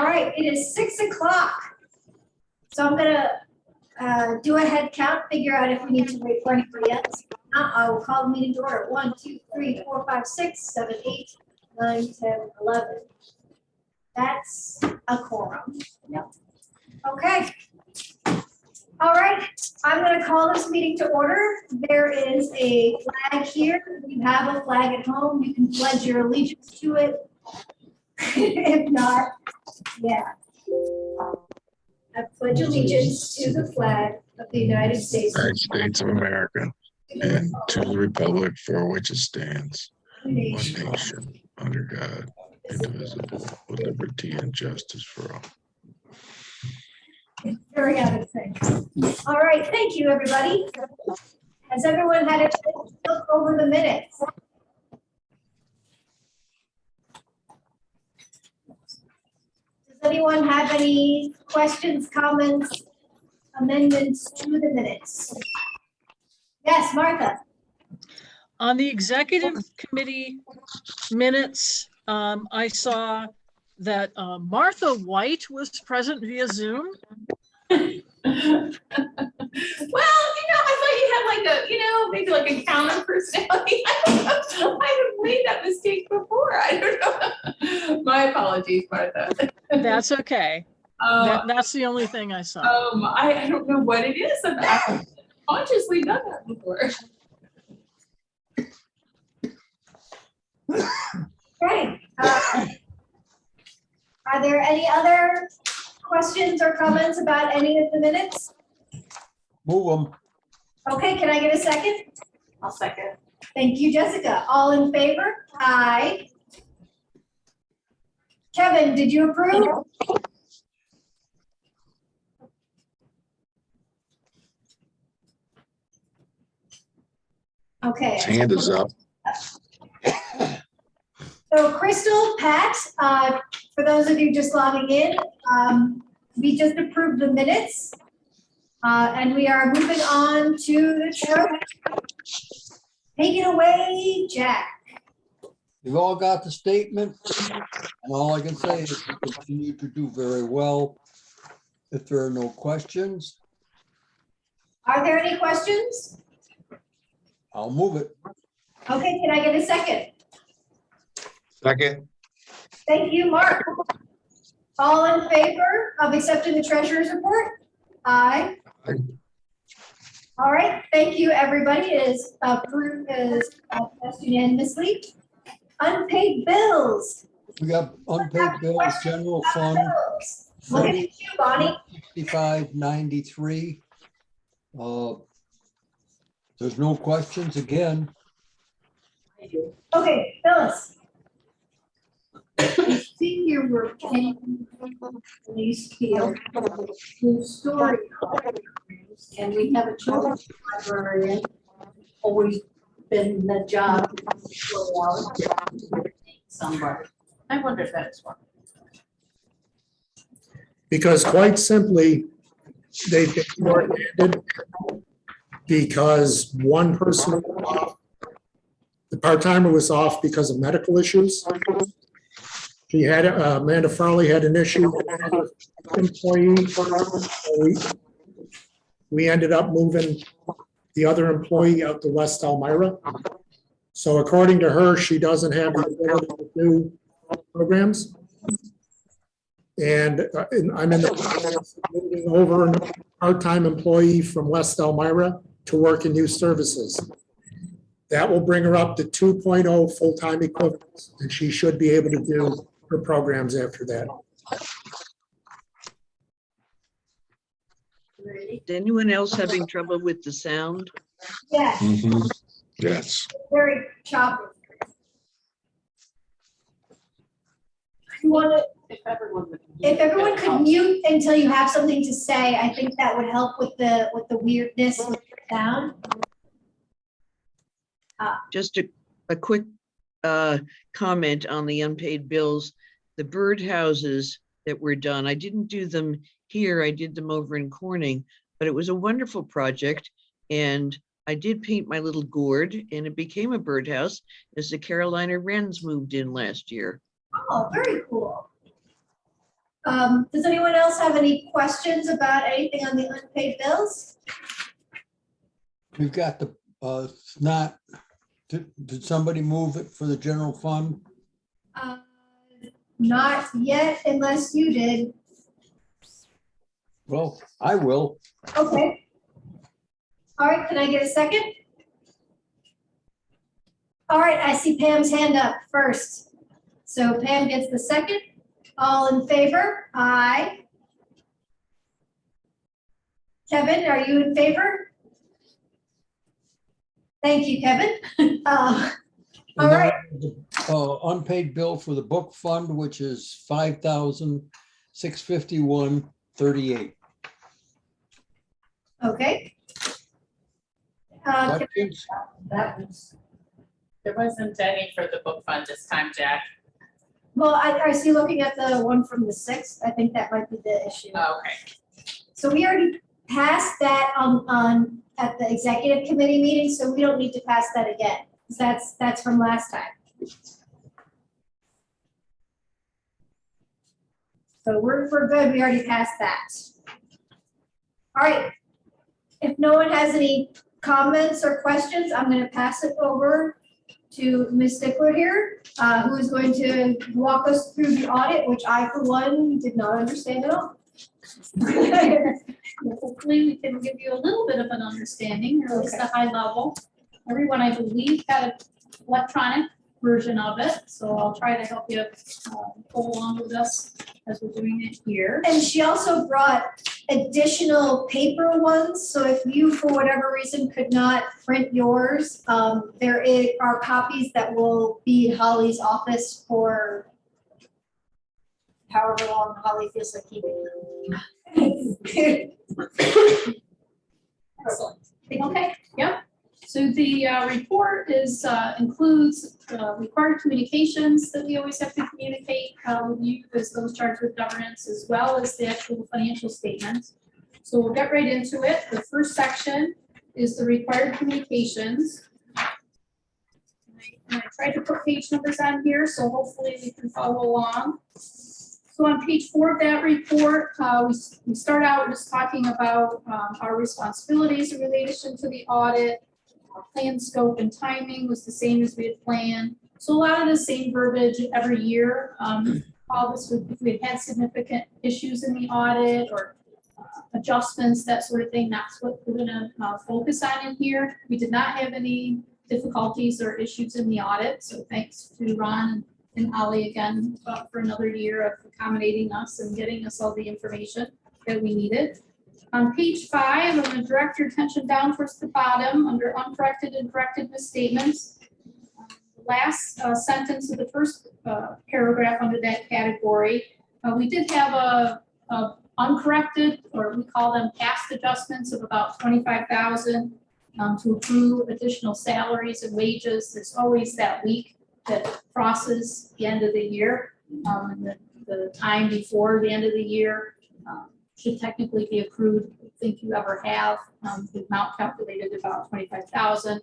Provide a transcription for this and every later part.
All right, it is 6 o'clock. So I'm gonna do a head count, figure out if we need to wait for anybody else. Now I will call the meeting to order. 1, 2, 3, 4, 5, 6, 7, 8, 9, 10, 11. That's a quorum. Yep. Okay. All right, I'm gonna call this meeting to order. There is a flag here. If you have a flag at home, you can pledge your allegiance to it. If not, yeah. I pledge allegiance to the flag of the United States. United States of America and to the republic for which it stands, one nation, under God, indivisible, with liberty and justice for all. Very other thing. All right, thank you, everybody. Has everyone had a chance to look over the minutes? Does anyone have any questions, comments, amendments to the minutes? Yes, Martha. On the executive committee minutes, I saw that Martha White was present via Zoom. Well, I thought you had like a, maybe like a counter personality. I have made that mistake before. I don't know. My apologies, Martha. That's okay. That's the only thing I saw. I don't know what it is. I've consciously done that before. Okay. Are there any other questions or comments about any of the minutes? Move them. Okay, can I get a second? I'll second. Thank you, Jessica. All in favor? Aye. Kevin, did you approve? Okay. His hand is up. So Crystal, Pat, for those of you just logging in, we just approved the minutes. And we are moving on to the show. Take it away, Jack. You've all got the statement, and all I can say is you continue to do very well. If there are no questions, Are there any questions? I'll move it. Okay, can I get a second? Second. Thank you, Mark. All in favor of accepting the treasurer's report? Aye. Aye. All right, thank you, everybody. It is approved as passed unanimously. Unpaid bills. We got unpaid bills, general fund, Looking at you, Bonnie. 6593. There's no questions again. Okay, Phyllis. Senior were paying police field new story programs, and we have a children's librarian, always been the job for a while. Somebody. I wonder if that's one. Because quite simply, they've been short-handed because one person was off. The part-timer was off because of medical issues. She had, Amanda Farley had an issue with another employee. We ended up moving the other employee out to West Elmira. So according to her, she doesn't have the ability to do programs. And I'm in the process of moving over a part-time employee from West Elmira to work in youth services. That will bring her up to 2.0 full-time equivalents, and she should be able to do her programs after that. Is anyone else having trouble with the sound? Yes, Mhm. Yes. very choppy. You want to, If everyone could mute until you have something to say, I think that would help with the weirdness with the sound. Just a quick comment on the unpaid bills. The birdhouses that were done, I didn't do them here, I did them over in Corning, but it was a wonderful project. And I did paint my little gourd and it became a birdhouse as the Carolina Wrens moved in last year. Oh, very cool. Does anyone else have any questions about anything on the unpaid bills? We've got the, not, did somebody move it for the general fund? Uh, Not yet, unless you did. Well, I will. Okay. All right, can I get a second? All right, I see Pam's hand up first. So Pam gets the second. All in favor? Aye. Kevin, are you in favor? Thank you, Kevin. All And then right. the, unpaid bill for the book fund, which is $5,651.38. Okay. Questions? There wasn't any for the book fund this time, Jack. Well, I see looking at the one from the 6th, I think that might be the issue. Oh, okay. So we already passed that on at the executive committee meeting, so we don't need to pass that again. 'Cause that's from last time. So we're good, we already passed that. All right. If no one has any comments or questions, I'm gonna pass it over to Ms. Stickler here, who is going to walk us through the audit, which I, for one, did not understand at all. Hopefully, we can give you a little bit of an understanding, or at least a high level. Everyone, I believe, got an electronic version of it, so I'll try to help you go along with us as we're doing it here. And she also brought additional paper ones, so if you, for whatever reason, could not print yours, there are copies that will be in Holly's office for however long Holly feels like keeping them. Excellent. Okay, yep. So the report includes required communications that we always have to communicate with you as those charged with governance, as well as the actual financial statements. So we'll get right into it. The first section is the required communications. And I tried to put page numbers on here, so hopefully we can follow along. So on page 4 of that report, we start out just talking about our responsibilities in relation to the audit. Our plan, scope, and timing was the same as we had planned. So a lot of the same verbiage every year. All this, if we had significant issues in the audit or adjustments, that sort of thing, that's what we're gonna focus on in here. We did not have any difficulties or issues in the audit, so thanks to Ron and Holly again for another year of accommodating us and getting us all the information that we needed. On page 5, I'm going to direct your attention down towards the bottom under uncorrected and corrected misstatements. The last sentence of the first paragraph under that category, we did have a uncorrected, or we call them past adjustments, of about $25,000 to accrue additional salaries and wages. There's always that week that crosses the end of the year, and the time before the end of the year should technically be accrued. I think you ever have. The amount calculated about 25,000.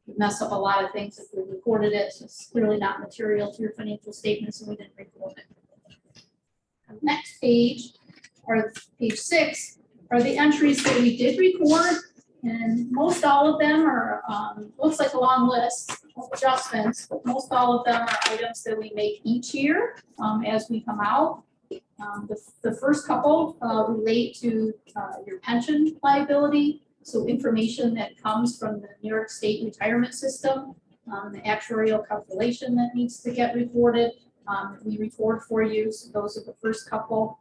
We mess up a lot of things if we recorded it, so it's clearly not material to your financial statements, and we didn't record it. On the next page, or page 6, are the entries that we did record, and most all of them are looks like a long list of adjustments, but most all of them are items that we make each year as we come out. The first couple relate to your pension liability, so information that comes from the New York State retirement system, the actuarial calculation that needs to get reported. We record for you, so those are the first couple.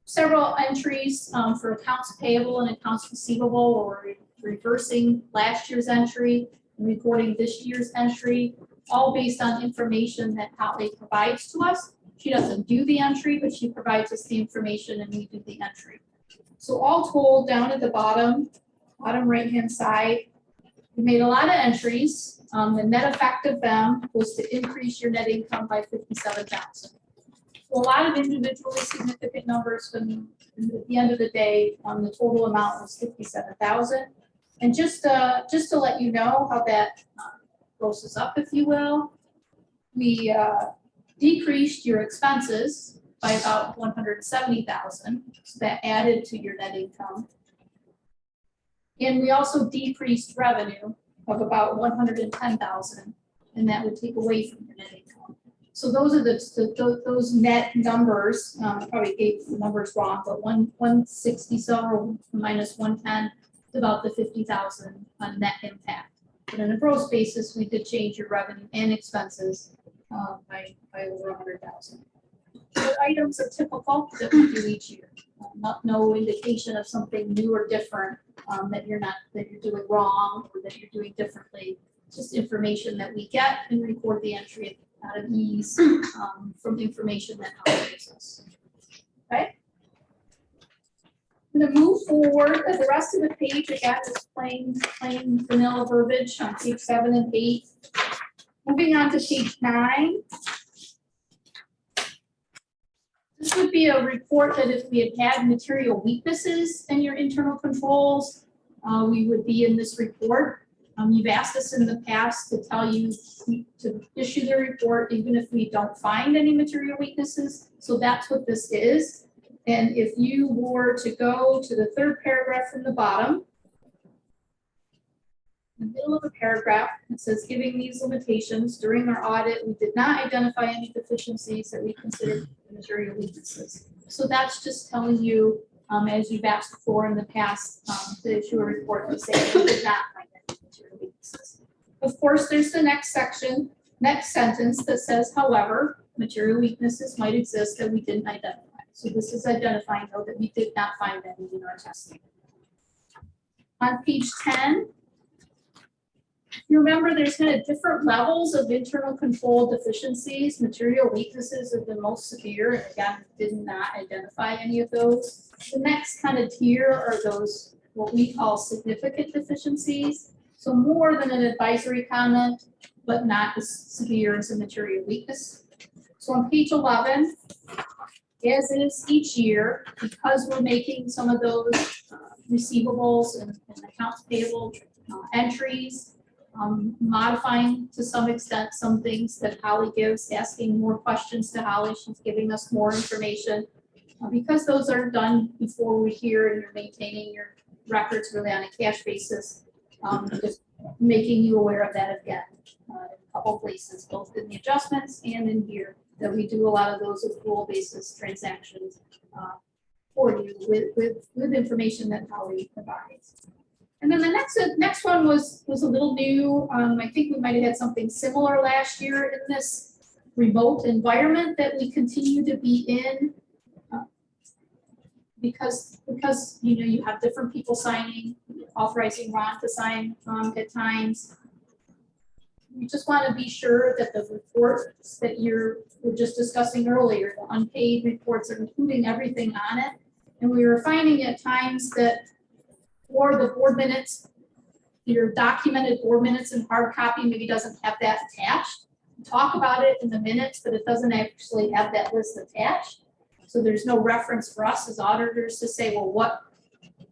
Several entries for accounts payable and accounts receivable, or reversing last year's entry and recording this year's entry, all based on information that Holly provides to us. She doesn't do the entry, but she provides us the information and we do the entry. So all told, down at the bottom right-hand side, we made a lot of entries. The net effect of them was to increase your net income by $57,000. A lot of individually significant numbers, but at the end of the day, the total amount was $57,000. And just to let you know how that grosses up, if you will, we decreased your expenses by about 170,000. So that added to your net income. And we also decreased revenue of about 110,000, and that would take away from your net income. So those are those net numbers. I probably gave the numbers wrong, but 160 so minus 110 is about the 50,000 on net impact. But on a gross basis, we did change your revenue and expenses by over 100,000. The items are typical that we do each year. No indication of something new or different that you're doing wrong or that you're doing differently. Just information that we get and record the entry out of ease from information that helps us. Okay. I'm going to move forward. The rest of the page again is plain vanilla verbiage on page 7 and 8. Moving on to page 9. This would be a report that if we had material weaknesses in your internal controls, we would be in this report. You've asked us in the past to tell you to issue the report even if we don't find any material weaknesses. So that's what this is. And if you were to go to the 3rd paragraph from the bottom, in the middle of a paragraph, it says, giving these limitations, during our audit, we did not identify any deficiencies that we considered material weaknesses. So that's just telling you, as you've asked for in the past, to issue a report to say we did not find any material weaknesses. Of course, there's the next section, next sentence that says, however, material weaknesses might exist that we didn't identify. So this is identifying, though, that we did not find any in our testing. On page 10, you remember there's kind of different levels of internal control deficiencies. Material weaknesses are the most severe, and again, did not identify any of those. The next kind of tier are those, what we call significant deficiencies. So more than an advisory comment, but not as severe as a material weakness. So on page 11, as is each year, because we're making some of those receivables and accounts payable entries, modifying to some extent some things that Holly gives, asking more questions to Holly. She's giving us more information. Because those are done before we're here and you're maintaining your records really on a cash basis, just making you aware of that again in a couple places, both in the adjustments and in here, that we do a lot of those accrual basis transactions for you with information that Holly provides. And then the next one was a little new. I think we might have had something similar last year in this remote environment that we continue to be in, because you have different people signing, authorizing Ron to sign at times. We just want to be sure that the reports that we're just discussing earlier, the unpaid reports, are including everything on it. And we were finding at times that for the board minutes, your documented board minutes in hard copy maybe doesn't have that attached. We talk about it in the minutes, but it doesn't actually have that list attached. So there's no reference for us as auditors to say, well, what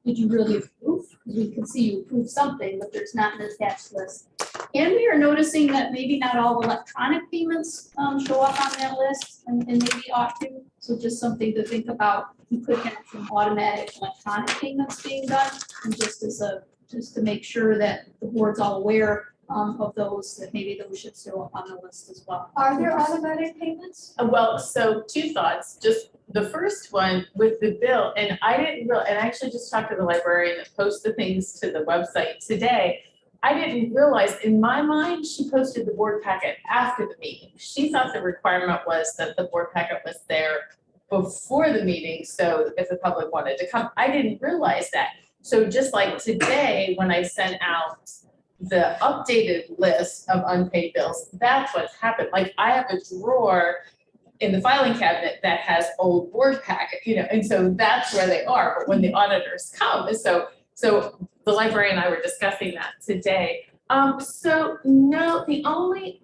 did you really approve? Because we can see you approved something, but there's not an attached list. And we are noticing that maybe not all electronic payments show up on that list, and maybe ought to. So just something to think about. You could have some automatic electronic payments being done, and just to make sure that the board's all aware of those, that maybe those should show up on the list as well. Are there automatic payments? Well, so 2 thoughts. Just the first one with the bill, and I didn't realize, and I actually just talked to the librarian that posts the things to the website today. I didn't realize, in my mind, she posted the board packet after the meeting. She thought the requirement was that the board packet was there before the meeting, so if the public wanted to come. I didn't realize that. So just like today, when I sent out the updated list of unpaid bills, that's what's happened. Like, I have a drawer in the filing cabinet that has old board packet, and so that's where they are. But when the auditors come, so the librarian and I were discussing that today. So no, the only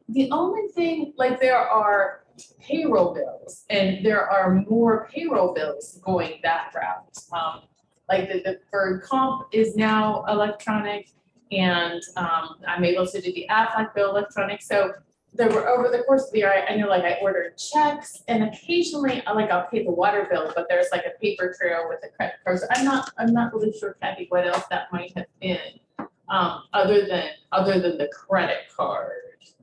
thing, like, there are payroll bills, and there are more payroll bills going that route. Like the deferred comp is now electronic, and I'm able to do the Aflac bill electronic. So there were over the course of the year, I know like I ordered checks and occasionally like I'll pay the water bill, but there's like a paper trail with a credit card. So I'm not really sure, Kathy, what else that might have been, other than the credit card.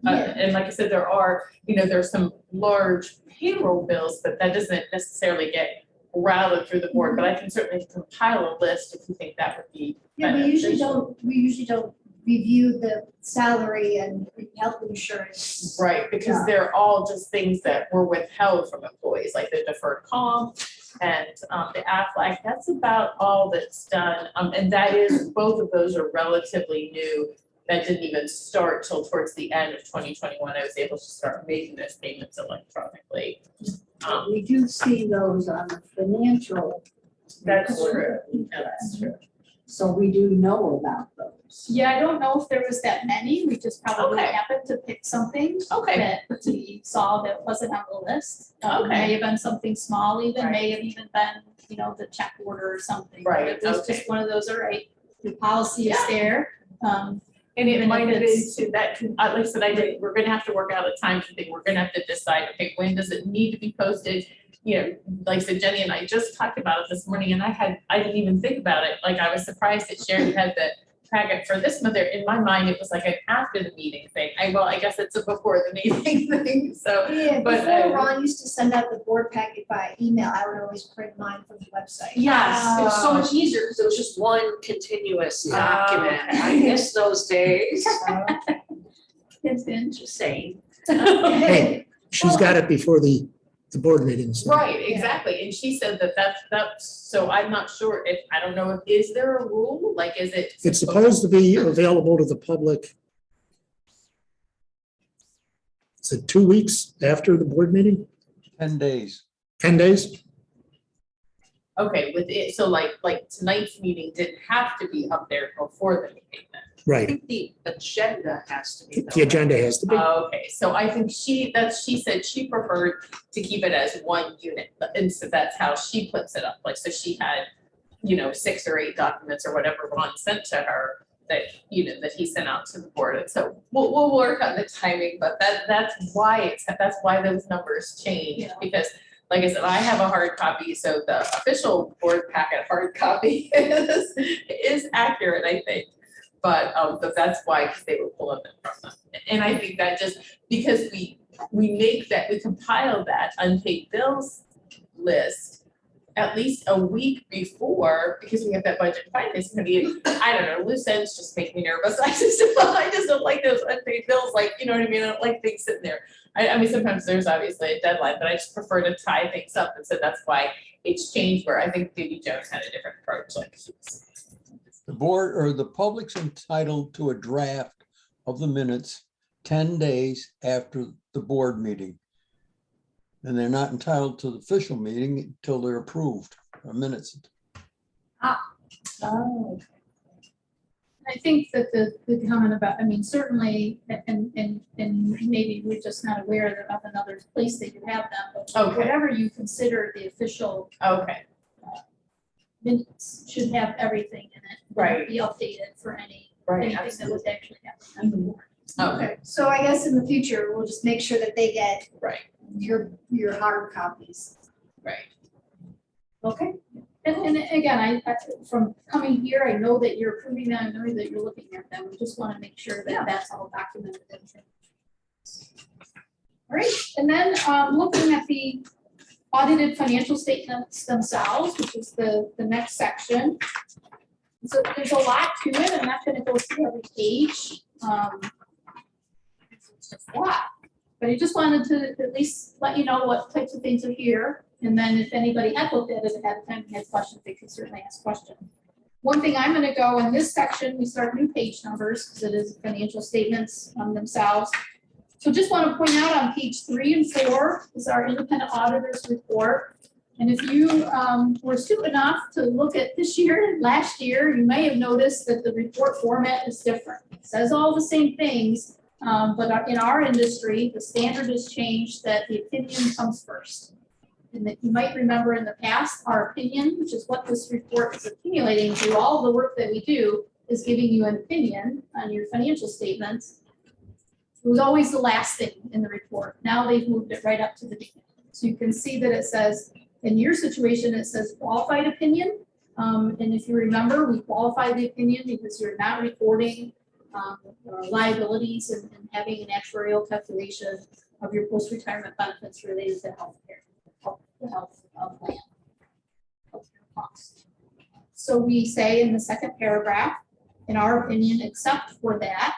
And like I said, there's some large payroll bills, but that doesn't necessarily get routed through the board, but I can certainly compile a list if you think that would be Yeah, we beneficial. usually don't review the salary and health insurance. Right, because Yeah. they're all just things that were withheld from employees, like the deferred comp and the Aflac. That's about all that's done. And that is, both of those are relatively new. That didn't even start till towards the end of 2021. I was able to start making those payments electronically. We do see those on the financial. That's report. true. Yeah, that's true. So we do know about those. Yeah, I don't know if there was that many, we just probably Okay. happened to pick something Okay. that we saw that wasn't on the list. Okay. May have been something small even, may Right. have even been, the check order or something. But Right, It was okay. just one of those, all right, the policy is Yeah. there. And it Even might if have been it's- to that, like I said, we're gonna have to work out a time thing. We're gonna have to decide, okay, when does it need to be posted? Like I said, Jenny and I just talked about it this morning and I didn't even think about it. Like I was surprised that Sharon had the packet for this month. In my mind, it was like an after the meeting thing. I guess it's a before the meeting thing, so. Yeah, But, before Ron used to send out the board packet by email, I would always print mine from the website. Yes, it was so much easier because it was just one continuous document. I miss those days. It's been Just saying. Hey, she's got it before the board meetings. Right, exactly, and she said that's, so I'm not sure I don't know, is there a rule, like, is it? It's supposed to be available to the public. Is it 2 weeks after the board meeting? 10 days. 10 days? Okay, with it, so like tonight's meeting didn't have to be up there before the meeting then? I Right. think the agenda has to be. The agenda has to be. Okay, so I think she said she preferred to keep it as one unit, and so that's how she puts it up, like, so she had, 6 or 8 documents or whatever Ron sent to her that, that he sent out to the board, and so we'll work on the timing, but that's why those numbers changed, Yeah. because like I said, I have a hard copy, so the official board packet hard copy is accurate, I think. But that's why, because they were pulling it from them. And I think that just because we compile that unpaid bills list at least a week before, because we have that budget finance committee, I don't know, loose ends just make me nervous. I just don't like those unpaid bills, like, you know what I mean? I don't like things sitting there. I mean, sometimes there's obviously a deadline, but I just prefer to tie things up, and so that's why it's changed, where I think Judy Jones had a different approach, like she was. The board or the public's entitled to a draft of the minutes 10 days after the board meeting. And they're not entitled to the official meeting until they're approved, or minutes. Oh. I think that the comment about, certainly, and maybe we're just not aware of another place that you have them, but Okay. whatever you consider the official Okay, minutes should have everything in it. Right. Be updated for anything right, that absolutely. was actually happening. Okay, So I guess in the future, we'll just make sure that they get right, your hard copies. right. Okay. And again, I, from coming here, I know that you're approving them, I know that you're looking at them, we just want to make sure Yeah. that that's all documented. All right, and then, looking at the audited financial statements themselves, which is the next section. So there's a lot to it, I'm not gonna go through every page. It's just a lot, but I just wanted to at least let you know what types of things are here. And then if anybody had looked at it ahead of time and had questions, they could certainly ask questions. One thing I'm gonna go in this section, we start new page numbers, because it is financial statements themselves. So just want to point out on page 3 and 4 is our independent auditors report. And if you were astute enough to look at this year, last year, you may have noticed that the report format is different. It says all the same things, but in our industry, the standard has changed that the opinion comes first. And that you might remember in the past, our opinion, which is what this report is accumulating through all of the work that we do, is giving you an opinion on your financial statements. It was always the last thing in the report. Now they've moved it right up to the beginning. So you can see that it says, in your situation, it says qualified opinion. And if you remember, we qualify the opinion because you're not recording liabilities and having an actuarial calculation of your post-retirement benefits related to healthcare, the health plan, healthcare costs. So we say in the second paragraph, in our opinion, except for that,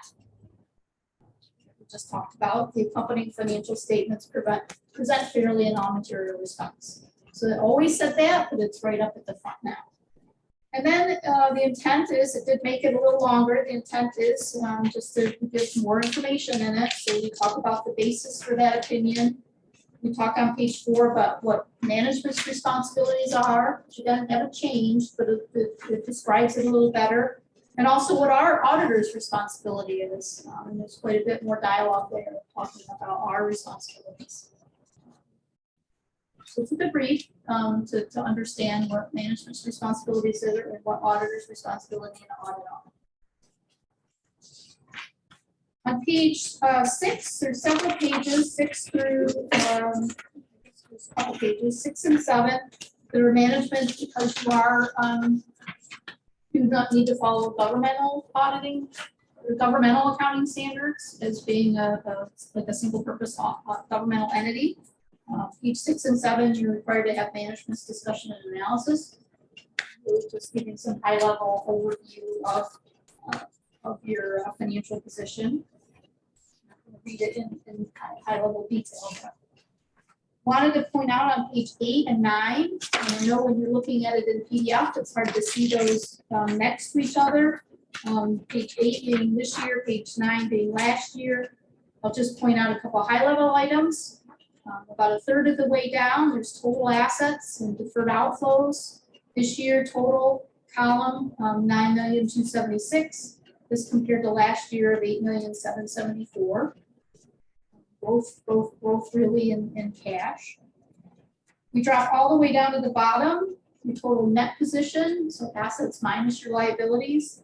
we just talked about, the accompanying financial statements present fairly and all material response. So it always said that, but it's right up at the front now. And then the intent is, it did make it a little longer, the intent is just to give more information in it. So we talk about the basis for that opinion. We talk on page 4 about what management's responsibilities are, which again haven't changed, but it describes it a little better. And also what our auditor's responsibility is. And there's quite a bit more dialogue there talking about our responsibilities. So it's a good read to understand what management's responsibilities are and what auditor's responsibility and audit are. On page 6, there's several pages, 6 through there's a couple pages, 6 and 7. There are management because you are do not need to follow governmental auditing, or governmental accounting standards as being like a single purpose governmental entity. Page 6 and 7, you're required to have management's discussion and analysis. We're just giving some high level overview of your financial position. I'm going to read it in high level detail. Wanted to point out on page 8 and 9, and I know when you're looking at it in PDF, it's hard to see those next to each other. Page 8 being this year, page 9 being last year. I'll just point out a couple high level items. About a third of the way down, there's total assets and deferred outflows. This year, total column, 9,276,000. This compared to last year of 8,774,000. Both really in cash. We drop all the way down to the bottom, your total net position, so assets minus your liabilities.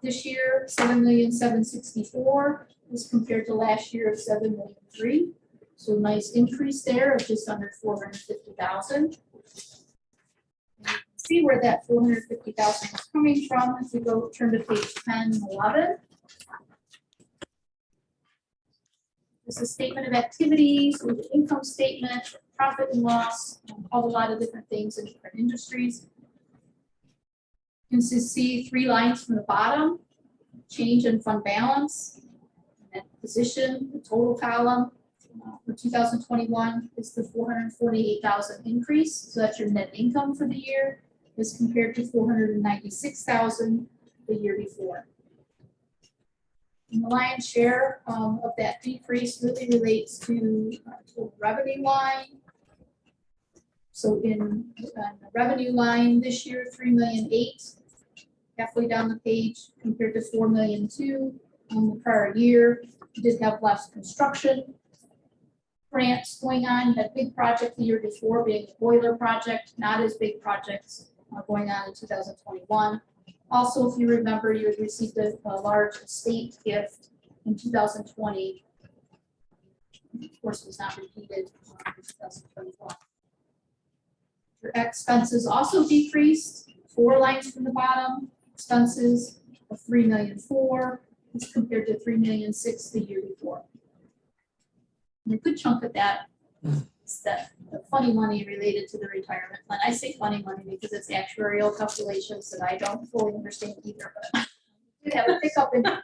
This year, 7,764,000. This compared to last year of 7,003,000. So nice increase there of just under 450,000. See where that 450,000 is coming from if we go turn to page 10 and 11. There's a statement of activities with the income statement, profit and loss, a lot of different things in different industries. You can see 3 lines from the bottom, change in fund balance, net position, the total column. For 2021 is the 448,000 increase. So that's your net income for the year as compared to 496,000 the year before. And the lion's share of that decrease really relates to total revenue line. So in the revenue line this year, 3,008,000, halfway down the page compared to 4,002,000 on the prior year. We did have less construction grants going on. You had a big project the year before being a boiler project, not as big projects going on in 2021. Also, if you remember, you had received a large estate gift in 2020. Of course, was not repeated in 2021. Your expenses also decreased 4 lines from the bottom. Expenses of 3,004,000 as compared to 3,006,000 the year before. And a good chunk of that is the funny money related to the retirement plan. I say funny money because it's actuarial calculations that I don't fully understand either, but we have a pickup in a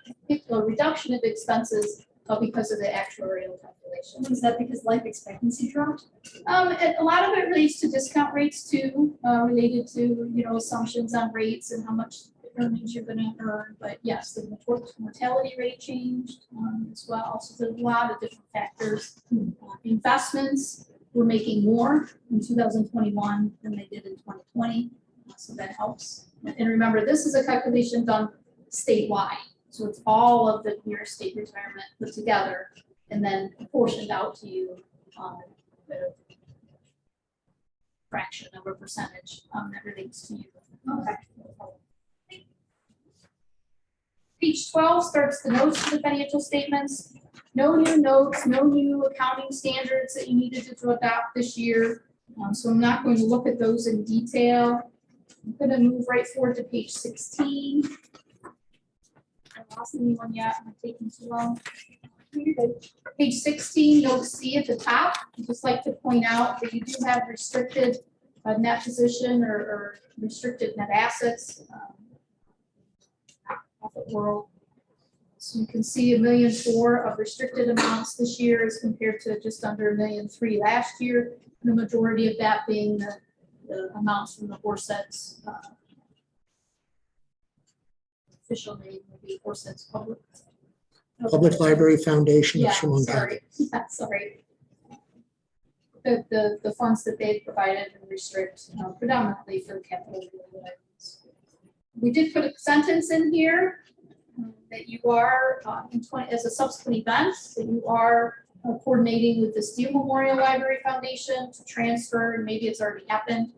reduction of expenses because of the actuarial calculations. Is that because life expectancy dropped? A lot of it relates to discount rates too, related to, assumptions on rates and how much earnings you're gonna earn. But yes, the mortality rate changed as well. So there's a lot of different factors. Investments, we're making more in 2021 than they did in 2020. So that helps. And remember, this is a calculation done statewide. So it's all of your state retirement put together and then portioned out to you the fraction of a percentage that relates to you. Okay. Page 12 starts the notes to the financial statements. No new notes, no new accounting standards that you needed to adopt this year. So I'm not going to look at those in detail. I'm gonna move right forward to page 16. I lost anyone yet? Am I taking too long? You're good. Page 16, you'll see at the top, I'd just like to point out that you do have restricted net position or restricted net assets. Profit world. So you can see $1.4 million of restricted amounts this year as compared to just under $1.3 million last year. The majority of that being the amounts from the Horsets official name would be Horsets Public Library Foundation of Yeah, Chemung sorry. County. Yeah, sorry. The funds that they provided and restrict predominantly for capital items. We did put a sentence in here that you are, as a subsequent event, that you are coordinating with the Steel Memorial Library Foundation to transfer, and maybe it's already happened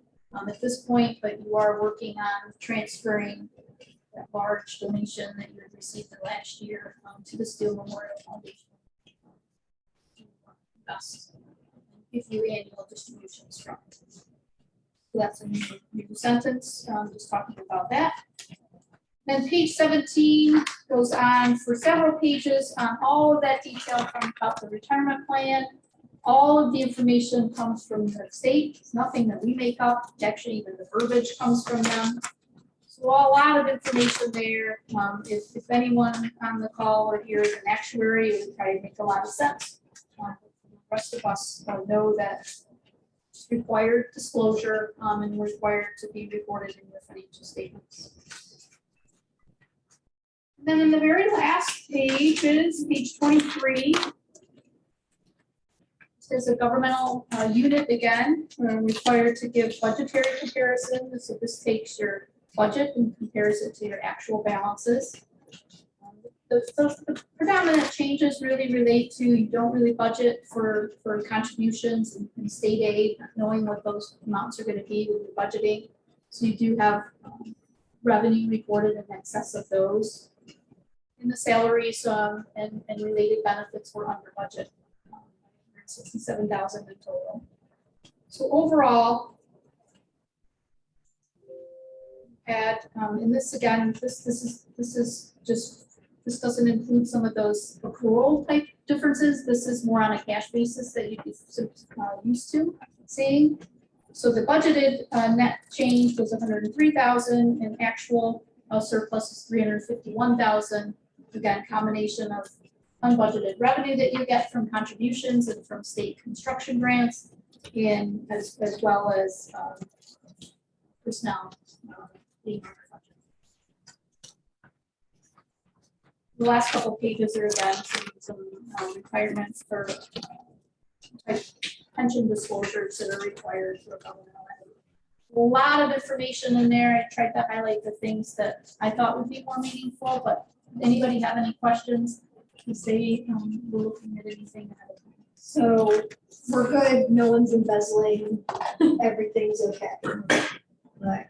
at this point, but you are working on transferring that large donation that you had received the last year to the Steel Memorial Foundation. Invest, give you annual distributions from it. So that's a new sentence, just talking about that. Then page 17 goes on for several pages on all of that detail from about the retirement plan. All of the information comes from New York State. It's nothing that we make up. Actually, even the verbiage comes from them. So a lot of information there. If anyone on the call or here is an actuary, it would probably make a lot of sense. The rest of us know that it's required disclosure and required to be reported in your financial statements. Then in the very last page is page 23. There's a governmental unit again, required to give budgetary comparison. So this takes your budget and compares it to your actual balances. The predominant changes really relate to you don't really budget for contributions and state aid, not knowing what those amounts are going to be when you're budgeting. So you do have revenue recorded in excess of those. And the salaries and related benefits were under budget, $67,000 in total. So overall, had and this again, this doesn't include some of those accrual type differences. This is more on a cash basis that you'd be used to seeing. So the budgeted net change was $103,000, and actual surplus is $351,000. Again, combination of unbudgeted revenue that you get from contributions and from state construction grants, and as well as personnel being under budget. The last couple pages are again some requirements for pension disclosures that are required for governmental entity. A lot of information in there. I tried to highlight the things that I thought would be more meaningful, but anybody have any questions? To say we're looking at anything ahead of time. So we're good, no one's embezzling, everything's okay. Right.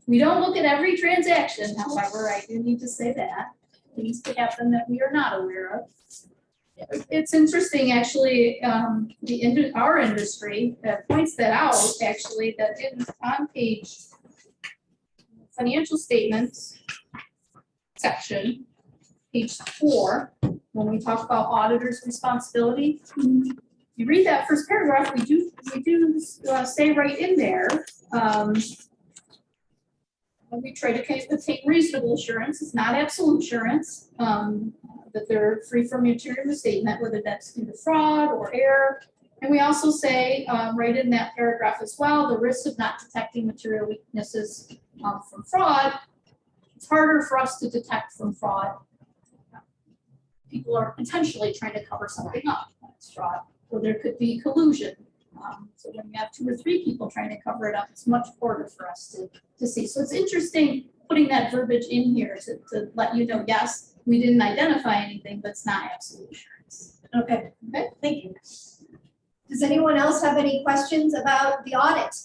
We don't look at every transaction, however, I do need to say that. Things could happen that we are not aware of. It's interesting, actually, our industry points that out, actually, that on page financial statements section, page 4, when we talk about auditor's responsibility, you read that first paragraph, we do say right in there, we try to obtain reasonable assurance. It's not absolute assurance that they're free from material misstatement, whether that's due to fraud or error. And we also say right in that paragraph as well, the risk of not detecting material weaknesses from fraud. It's harder for us to detect from fraud. People are intentionally trying to cover something up. That's fraud. Or there could be collusion. So when you have 2 or 3 people trying to cover it up, it's much harder for us to see. So it's interesting putting that verbiage in here to let you know, yes, we didn't identify anything, but it's not absolute assurance. Okay, thank you. Does anyone else have any questions about the audit?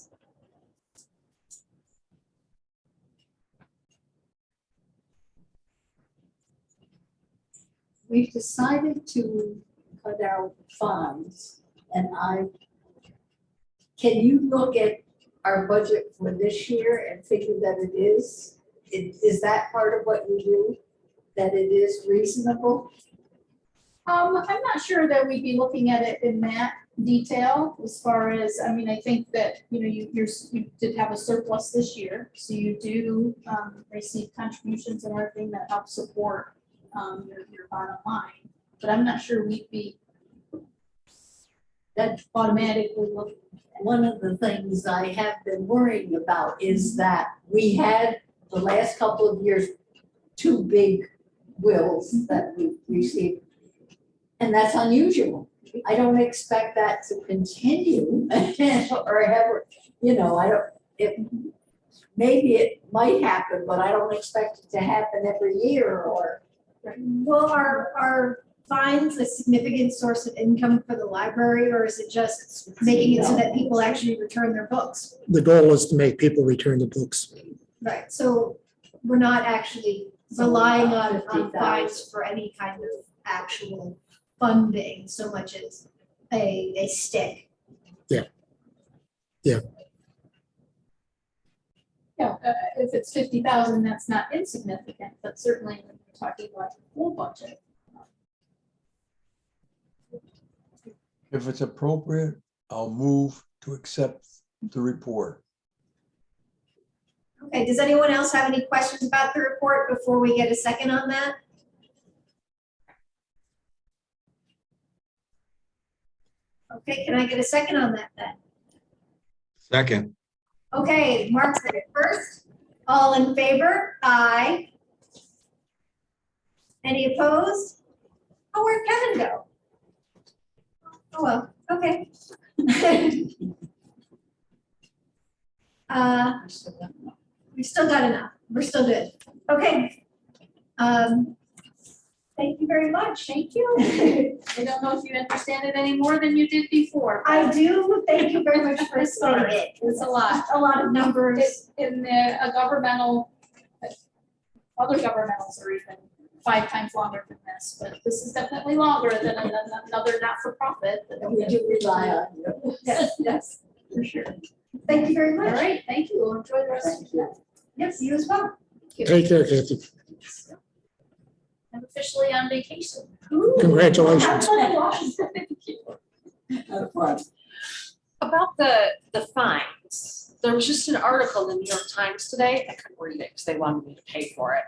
we've decided to cut out fines, and can you look at our budget for this year and figure that it is? Is that part of what you do, that it is reasonable? I'm not sure that we'd be looking at it in that detail as far as, I mean, I think that, you know, you did have a surplus this year, so you do receive contributions and everything that help support your bottom line. But I'm not sure we'd be that automatically looking. One of the things I have been worrying about is that we had the last couple of years, 2 big wills that we received. And that's unusual. I don't expect that to continue or ever, you know, maybe it might happen, but I don't expect it to happen every year or. Well, are fines a significant source of income for the library, or is it just making it so that people actually return their books? The goal is to make people return the books. Right, so we're not actually relying on fines for any kind of actual funding so much as a stick. Yeah, if it's 50,000, that's not insignificant, but certainly when you're talking about the full budget. If it's appropriate, I'll move to accept the report. Okay, does anyone else have any questions about the report before we get a second on that? Okay, can I get a second on that then? Second, Okay, Mark said it first. All in favor? Aye. Any opposed? Oh, where'd Kevin go? Oh, well, okay. We still got enough. We're still good. Okay. Thank you very much. Thank you. I don't know if you understand it any more than you did before. but I do. Thank you very much for explaining it. It's a lot. A lot of numbers. In a governmental, other governmentals are even 5 times longer than this, but this is definitely longer than another not-for-profit. And we do rely on you. Yes, yes, for sure. Thank you very All much. right, thank you. We'll enjoy the rest of your day. Yes, you as well. Take care, Kathy. I'm officially on vacation. Congratulations. Have fun in Washington. Thank you. Have fun. About the fines, there was just an article in the New York Times today. I couldn't read it because they wanted me to pay for it.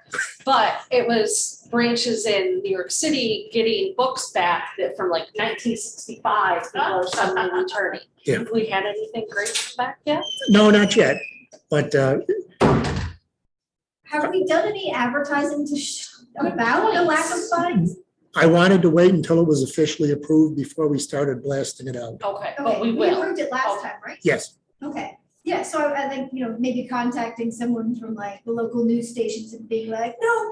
But it was branches in New York City getting books back that from like 1965, people are suddenly returning. Yeah. Have we had anything great back yet? No, not yet, but Have we done any advertising about the lack of fines? I wanted to wait until it was officially approved before we started blasting it out. Okay, but Okay, we we will. approved it last time, right? Yes, Okay, yeah, so I think, you know, maybe contacting someone from like the local news stations and being like, no.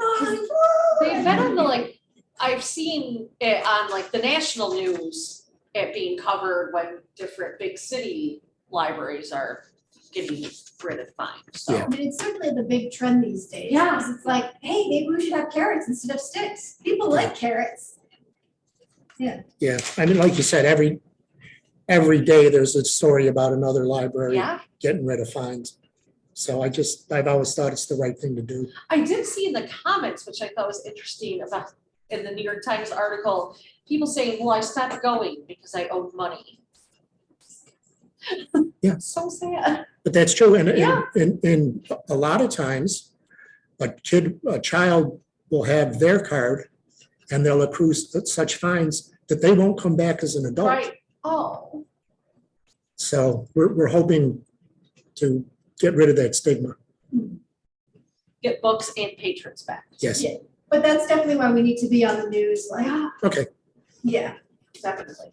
They've been on the like, I've seen it on like the national news, it being covered when different big city libraries are getting rid of fines, so. Yeah. I mean, it's certainly the big trend these days. Yeah. Because it's like, hey, maybe we should have carrots instead of sticks. People like carrots. yeah. I mean, like you said, every day there's a story about another library Yeah, getting rid of fines. So I've always thought it's the right thing to do. I did see in the comments, which I thought was interesting about, in the New York Times article, people saying, well, I stopped going because I owed money. Yeah. So sad. But that's true, Yeah. and a lot of times, a child will have their card and they'll accrue such fines that they won't come back as an adult. Right, oh, So we're hoping to get rid of that stigma. get books and patrons back. Yes, Yeah. But that's definitely why we need to be on the news, like, okay, yeah, Definitely.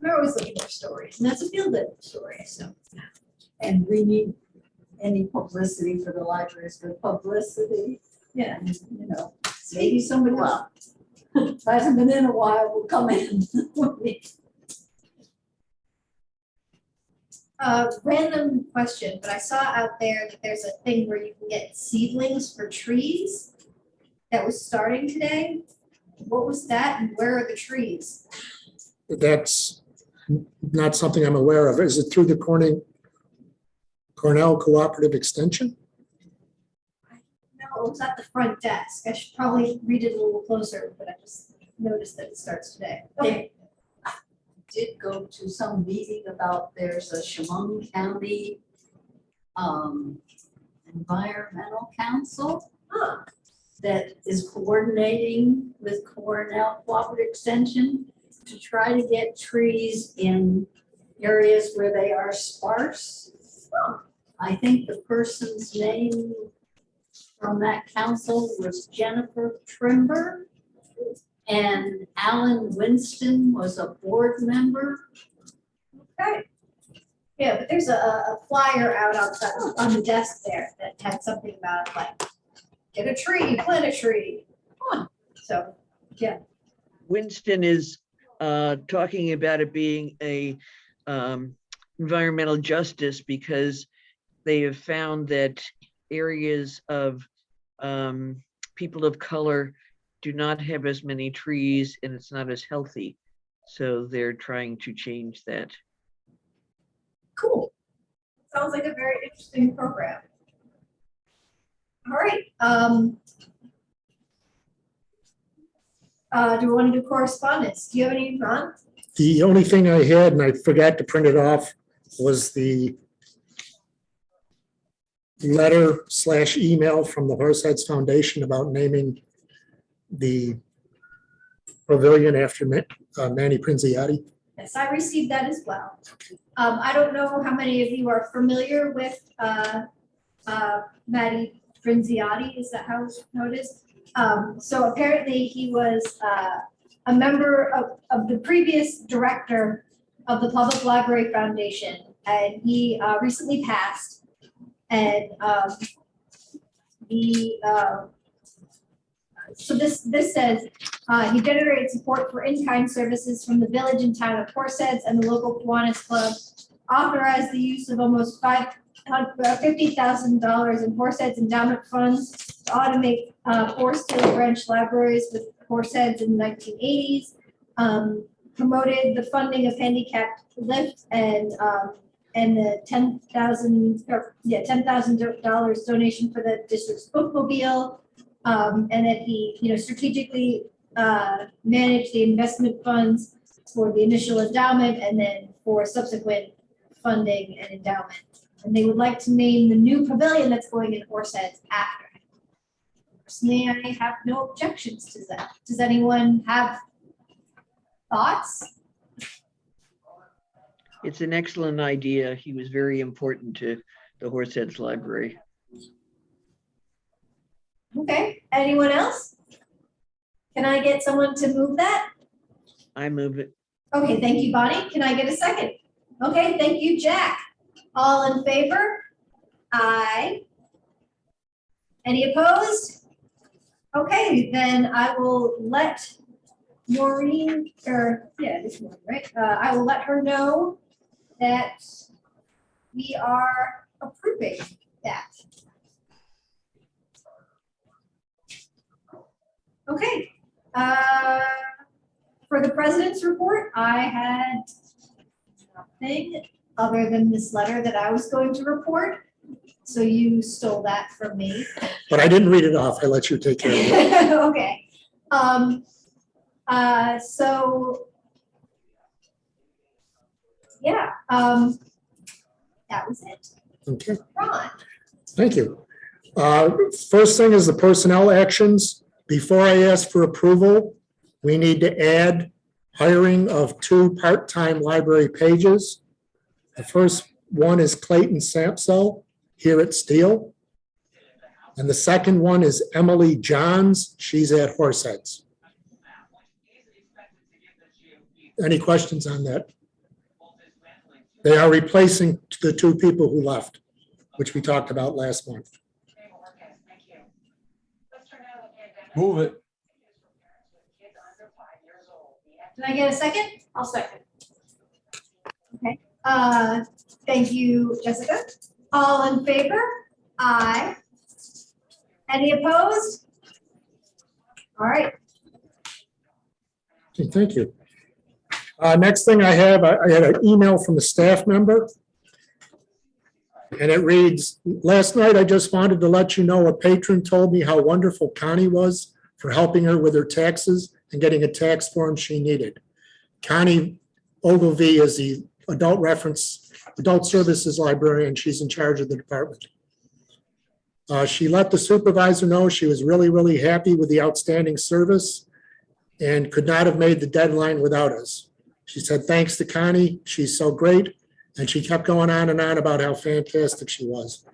we're always looking for stories, and that's a feel-good story, so. And we need any publicity for the library is good publicity. Yeah. And, you know, maybe somebody, well, hasn't been in a while, will come in. Random question, but I saw out there that there's a thing where you can get seedlings for trees that was starting today. what was that and where are the trees? That's not something I'm aware of. Is it through the Cornell Cooperative Extension? No, it was at the front desk. I should probably read it a little closer, but I just noticed that it starts today. Okay. Did go to some meeting about, there's a Chemung County Environmental Council that is coordinating with Cornell Cooperative Extension to try to get trees in areas where they are sparse. I think the person's name from that council was Jennifer Trimber. And Alan Winston was a board member. Okay. Yeah, but there's a flyer out outside on the desk there that had something about like, get a tree, plant a tree. So, yeah. Winston is talking about it being a environmental justice because they have found that areas of people of color do not have as many trees and it's not as healthy. So they're trying to change that. Cool. Sounds like a very interesting program. All right. Do we want to do correspondence? Do you have any, Ron? The only thing I had, and I forgot to print it off, was the letter/email from the Horseheads Foundation about naming the pavilion after Manny Prinziotti. Yes, I received that as well. I don't know how many of you are familiar with Matty Prinziotti, is that how it is? So apparently he was a member of the previous director of the Public Library Foundation, and he recently passed. And so this says, he generated support for in-kind services from the village and town of Horseheads and the local Kiwanis Club, authorized the use of almost $50,000 in Horseheads endowment funds to automate 4 steel branch libraries with Horseheads in the 1980s, promoted the funding of handicapped lift and the $10,000 donation for the district's bookmobile. And that he, strategically managed the investment funds for the initial endowment and then for subsequent funding and endowment. And they would like to name the new pavilion that's going in Horseheads after him. Personally, I have no objections to that. Does anyone have thoughts? It's an excellent idea. He was very important to the Horseheads Library. Okay, anyone else? Can I get someone to move that? I move it. Okay, thank you, Bonnie. Can I get a second? Okay, thank you, Jack. All in favor? Aye. Any opposed? Okay, then I will let Maureen, this one, right? I will let her know that we are approving that. Okay, for the president's report, I had nothing other than this letter that I was going to report. So you stole that from me. But I didn't read it off. I let you take care of it. Okay. So yeah, that was it. Okay, Ron. thank you. First thing is the personnel actions. Before I ask for approval, we need to add hiring of 2 part-time library pages. The first one is Clayton Sampsell here at Steele. And the second one is Emily Johns. She's at Horseheads. Any questions on that? They are replacing the 2 people who left, which we talked about last month. Move it. Can I get a second? I'll second. Okay. Thank you, Jessica. All in favor? Aye. Any opposed? All right. Okay, thank you. Next thing I have, I had an email from a staff member. And it reads, last night I just wanted to let you know a patron told me how wonderful Connie was for helping her with her taxes and getting a tax form she needed. Connie Ogilvy is the adult services librarian. She's in charge of the department. She let the supervisor know she was really, really happy with the outstanding service and could not have made the deadline without us. She said, thanks to Connie, she's so great. And she kept going on and on about how fantastic she was.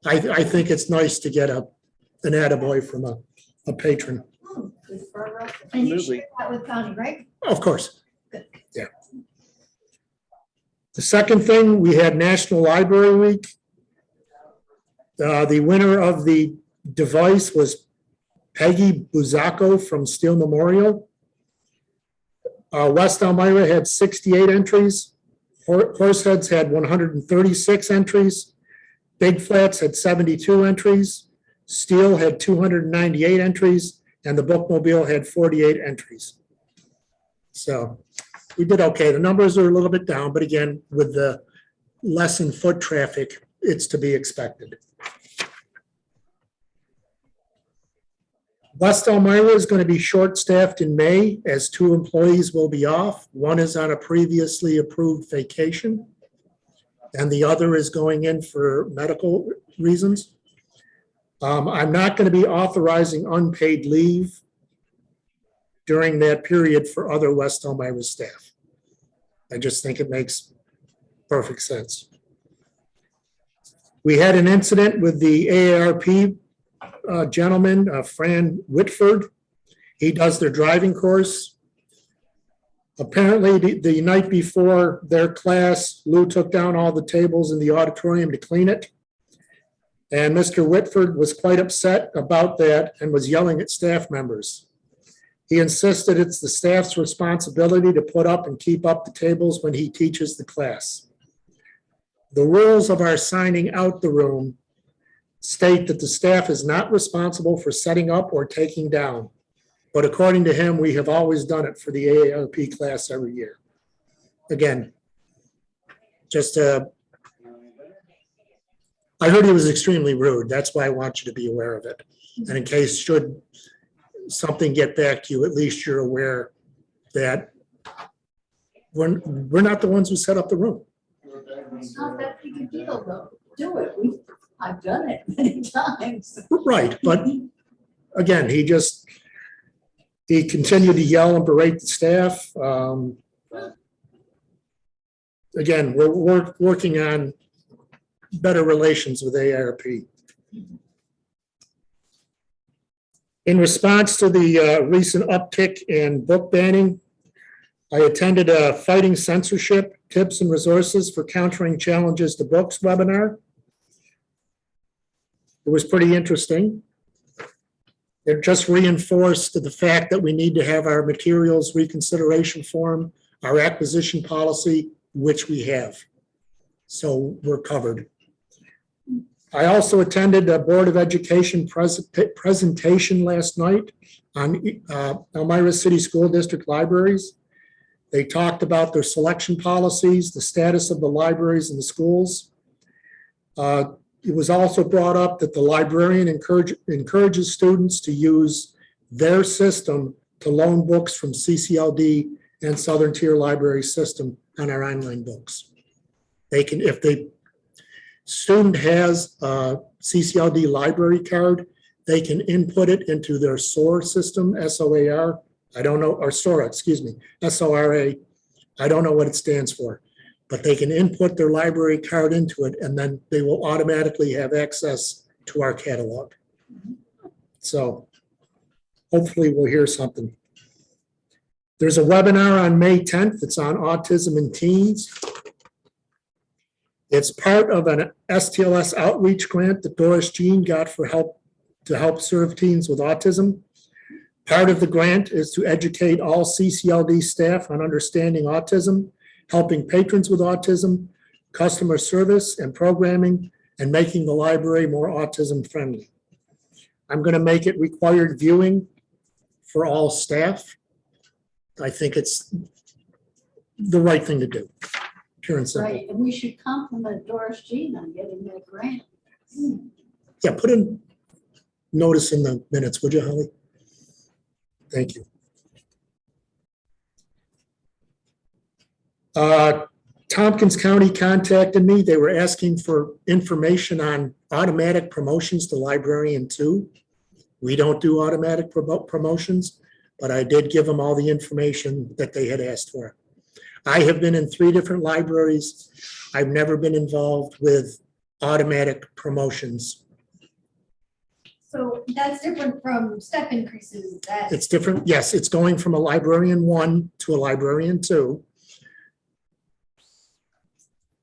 I think it's nice to get an attaboy from a patron. Good for her. And you share that with Connie, right? Of course. Yeah. The second thing, we had National Library Week. The winner of the device was Peggy Buzacco from Steel Memorial. West Elmira had 68 entries. Horseheads had 136 entries. Big Flats had 72 entries. Steel had 298 entries, and the Bookmobile had 48 entries. So we did okay. The numbers are a little bit down, but again, with the lessened foot traffic, it's to be expected. West Elmira is going to be short-staffed in May as 2 employees will be off. One is on a previously approved vacation, and the other is going in for medical reasons. I'm not going to be authorizing unpaid leave during that period for other West Elmira staff. I just think it makes perfect sense. We had an incident with the AARP gentleman, Fran Whitford. He does their driving course. Apparently, the night before their class, Lou took down all the tables in the auditorium to clean it. And Mr. Whitford was quite upset about that and was yelling at staff members. He insisted it's the staff's responsibility to put up and keep up the tables when he teaches the class. The rules of our signing out the room state that the staff is not responsible for setting up or taking down. But according to him, we have always done it for the AARP class every year. Again, just I heard he was extremely rude. That's why I want you to be aware of it. And in case should something get back to you, at least you're aware that we're not the ones who set up the room. It's not that big a deal, though. Do it. I've done it many times. Right, but again, he continued to yell and berate the staff. Again, we're working on better relations with AARP. In response to the recent uptick in book banning, I attended a Fighting Censorship Tips and Resources for Countering Challenges to Books webinar. It was pretty interesting. It just reinforced the fact that we need to have our materials reconsideration form, our acquisition policy, which we have. So we're covered. I also attended a Board of Education presentation last night on Elmira City School District libraries. They talked about their selection policies, the status of the libraries in the schools. It was also brought up that the librarian encourages students to use their system to loan books from CCLD and Southern Tier Library System on our online books. They can, if the student has a CCLD library card, they can input it into their SOAR system, SOAR. I don't know, or SORA, excuse me, SORA. I don't know what it stands for, but they can input their library card into it and then they will automatically have access to our catalog. So hopefully we'll hear something. There's a webinar on May 10th. It's on autism in teens. It's part of an STLS outreach grant that Doris Jean got for to help serve teens with autism. Part of the grant is to educate all CCLD staff on understanding autism, helping patrons with autism, customer service and programming, and making the library more autism friendly. I'm going to make it required viewing for all staff. I think it's the right thing to do, pure and simple. Right, and we should compliment Doris Jean on getting that grant. Yeah, put a notice in the minutes, would you, Holly? Thank you. Tompkins County contacted me. They were asking for information on automatic promotions to librarian two. We don't do automatic promotions, but I did give them all the information that they had asked for. I have been in 3 different libraries. I've never been involved with automatic promotions. So that's different from step increases that, It's different. Yes, it's going from a librarian 1 to a librarian 2.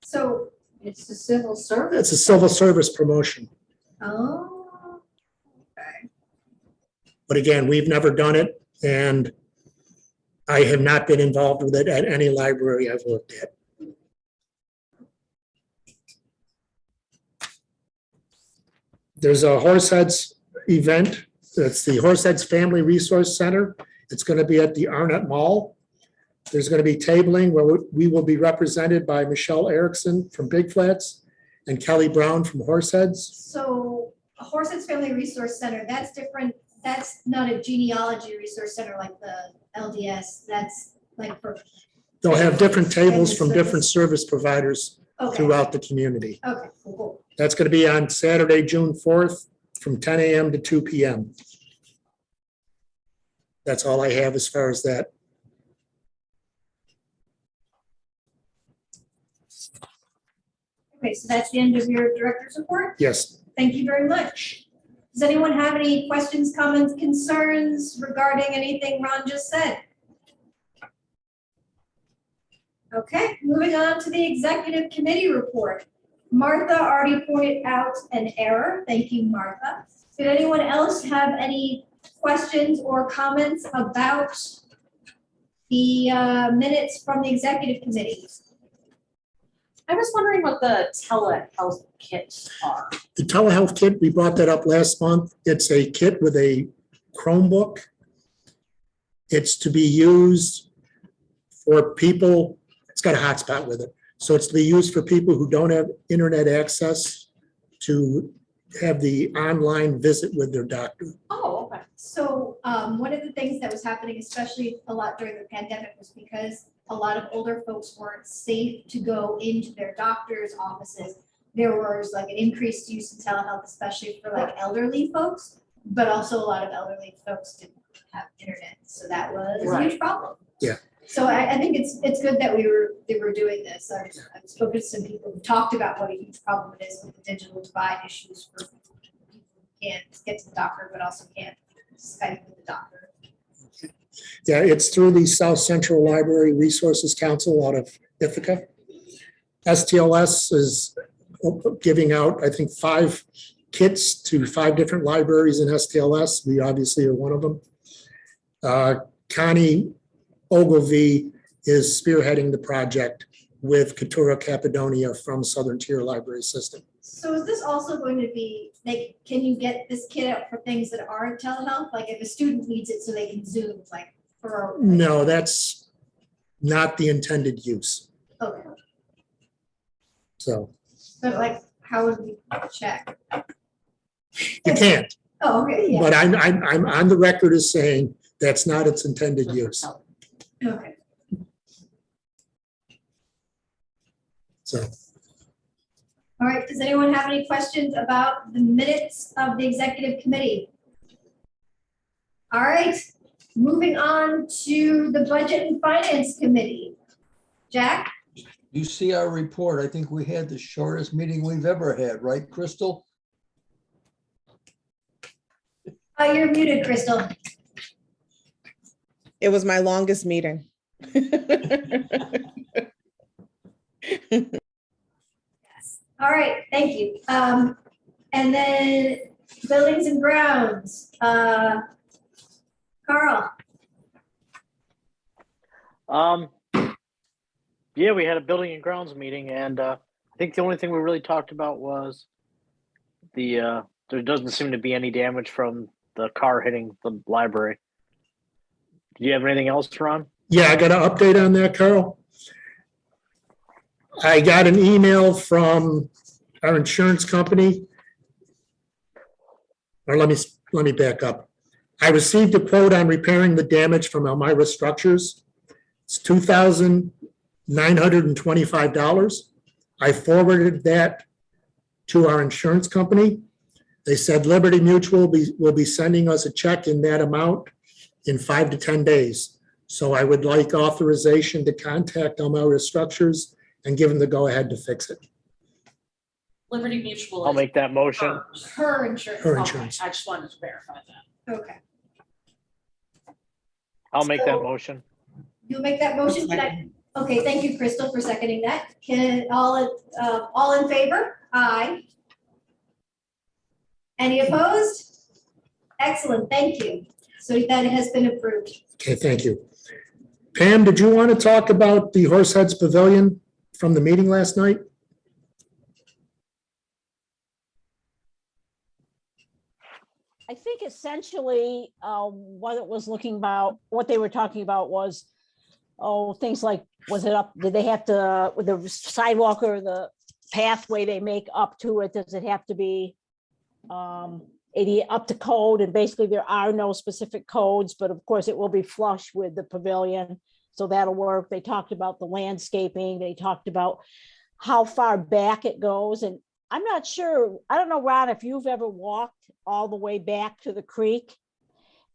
so, It's a civil service. It's a civil service promotion. oh, okay. But again, we've never done it, and I have not been involved with it at any library I've worked at. There's a Horseheads event. It's the Horseheads Family Resource Center. It's going to be at the Arnett Mall. There's going to be tabling where we will be represented by Michelle Erickson from Big Flats and Kelly Brown from Horseheads. So Horseheads Family Resource Center, that's different. That's not a genealogy resource center like the LDS. That's like for, They'll have different tables from different service providers okay, throughout the community. okay, cool. That's going to be on Saturday, June 4th, from 10 a.m. to 2 p.m. That's all I have as far as that. Okay, so that's the end of your director's report. Yes. Thank you very much. Does anyone have any questions, comments, concerns regarding anything Ron just said? Okay, moving on to the executive committee report. Martha already pointed out an error. Thank you, Martha. Did anyone else have any questions or comments about the minutes from the executive committee? I was wondering what the telehealth kits are. The telehealth kit, we brought that up last month. It's a kit with a Chromebook. It's to be used for people, it's got a hotspot with it. So it's to be used for people who don't have internet access to have the online visit with their doctor. Oh, okay. So one of the things that was happening, especially a lot during the pandemic, was because a lot of older folks weren't safe to go into their doctor's offices. There was like an increased use in telehealth, especially for like elderly folks, but also a lot of elderly folks didn't have internet. So that was a huge problem. Yeah. So I think it's good that they were doing this. I've spoken to some people who talked about what a huge problem it is with the digital divide issues for people who can't get to the doctor, but also can't Skype with the doctor. Yeah, it's through the South Central Library Resources Council out of Ithaca. STLS is giving out, I think, 5 kits to 5 different libraries in STLS. We obviously are one of them. Connie Ogilvy is spearheading the project with Katura Cappadonia from Southern Tier Library System. So is this also going to be, like, can you get this kit out for things that aren't telehealth? Like if a student needs it so they can Zoom, like for. No, that's not the intended use. Okay, So but like, how would we check? you can't, Oh, okay, yeah, but I'm on the record as saying that's not its intended use. okay. So All right, does anyone have any questions about the minutes of the executive committee? All right, moving on to the budget and finance committee. Jack? You see our report. I think we had the shortest meeting we've ever had, right, Crystal? Oh, you're muted, Crystal. It was my longest meeting. All right, thank you. And then buildings and grounds, Carl. Yeah, we had a building and grounds meeting, and I think the only thing we really talked about was there doesn't seem to be any damage from the car hitting the library. Do you have anything else, Ron? Yeah, I got an update on that, Carl. I got an email from our insurance company. Or let me back up. I received a quote on repairing the damage from Elmira Structures. It's $2,925. I forwarded that to our insurance company. They said Liberty Mutual will be sending us a check in that amount in 5 to 10 days. So I would like authorization to contact Elmira Structures and give them the go-ahead to fix it. Liberty Mutual. I'll is make that motion. Her insurance. Her Okay, insurance. I just wanted to verify that. Okay. I'll make that motion. You'll make that motion? Can I? Okay, thank you, Crystal, for seconding that. Can all in favor? Aye. Any opposed? Excellent, thank you. So that has been approved. Okay, thank you. Pam, did you want to talk about the Horseheads Pavilion from the meeting last night? I think essentially what they were talking about was, things like, was it up, did they have to, with the sidewalk or the pathway they make up to it, does it have to be up to code? And basically there are no specific codes, but of course it will be flush with the pavilion. So that'll work. They talked about the landscaping. They talked about how far back it goes. And I'm not sure, I don't know, Ron, if you've ever walked all the way back to the creek,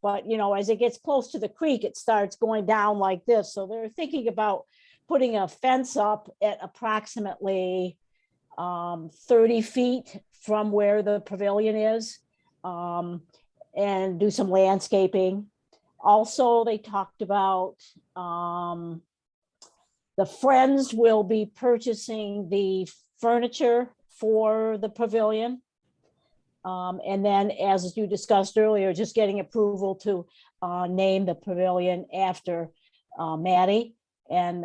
but as it gets close to the creek, it starts going down like this. So they're thinking about putting a fence up at approximately 30 feet from where the pavilion is, and do some landscaping. Also, they talked about the Friends will be purchasing the furniture for the pavilion. And then, as you discussed earlier, just getting approval to name the pavilion after Maddie. And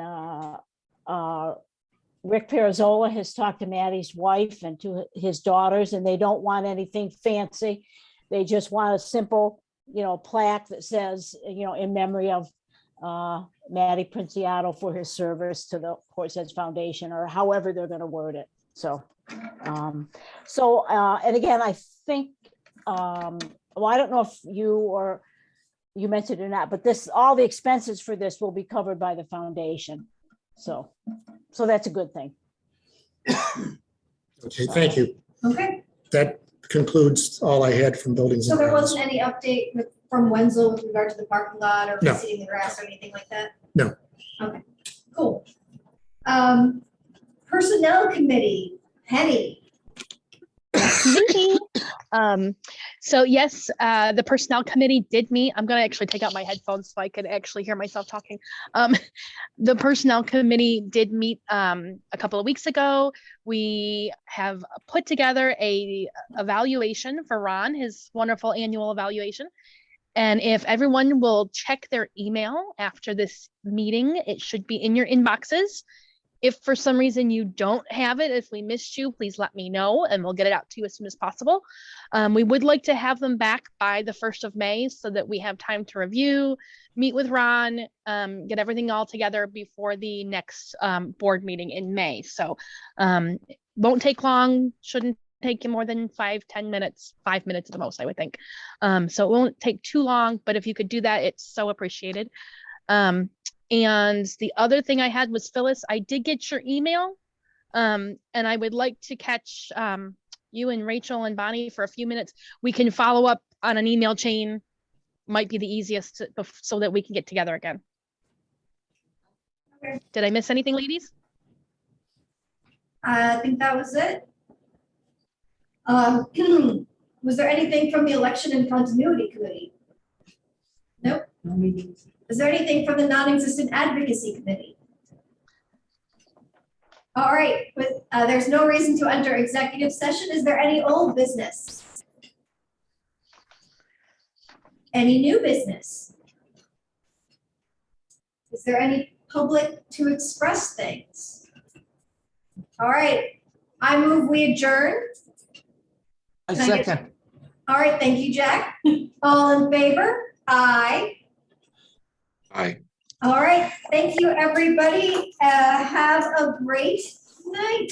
Rick Perazzola has talked to Maddie's wife and to his daughters, and they don't want anything fancy. They just want a simple, plaque that says, in memory of Maddie Princiato for his service to the Horseheads Foundation, or however they're going to word it. So, and again, I think, well, I don't know if you mentioned it or not, but all the expenses for this will be covered by the foundation. So that's a good thing. Okay, thank you. Okay, That concludes all I had from buildings. so and there grounds. wasn't any update from Wenzel with regard to the parking lot or No. seeing the grass or anything like that? No. Okay, cool. Personnel committee, Penny. So yes, the personnel committee did meet. I'm going to actually take out my headphones so I could actually hear myself talking. The personnel committee did meet a couple of weeks ago. We have put together a evaluation for Ron, his wonderful annual evaluation. And if everyone will check their email after this meeting, it should be in your inboxes. If for some reason you don't have it, if we missed you, please let me know and we'll get it out to you as soon as possible. We would like to have them back by the 1st of May so that we have time to review, meet with Ron, get everything all together before the next board meeting in May. So won't take long, shouldn't take you more than 5-10 minutes, 5 minutes at the most, I would think. So it won't take too long, but if you could do that, it's so appreciated. And the other thing I had was, Phyllis, I did get your email, and I would like to catch you and Rachel and Bonnie for a few minutes. We can follow up on an email chain, might be the easiest so that we can get together again. Okay. Did I miss anything, ladies? I think that was it. Was there anything from the election and continuity committee? Nope. Is there anything from the non-existent advocacy committee? All right, there's no reason to enter executive session. Is there any old business? Any new business? Is there any public to express things? All right, I move we adjourn. I Can I get- second. All right, thank you, Jack. All in favor? Aye. Aye. All right, thank you, everybody. Have a great night.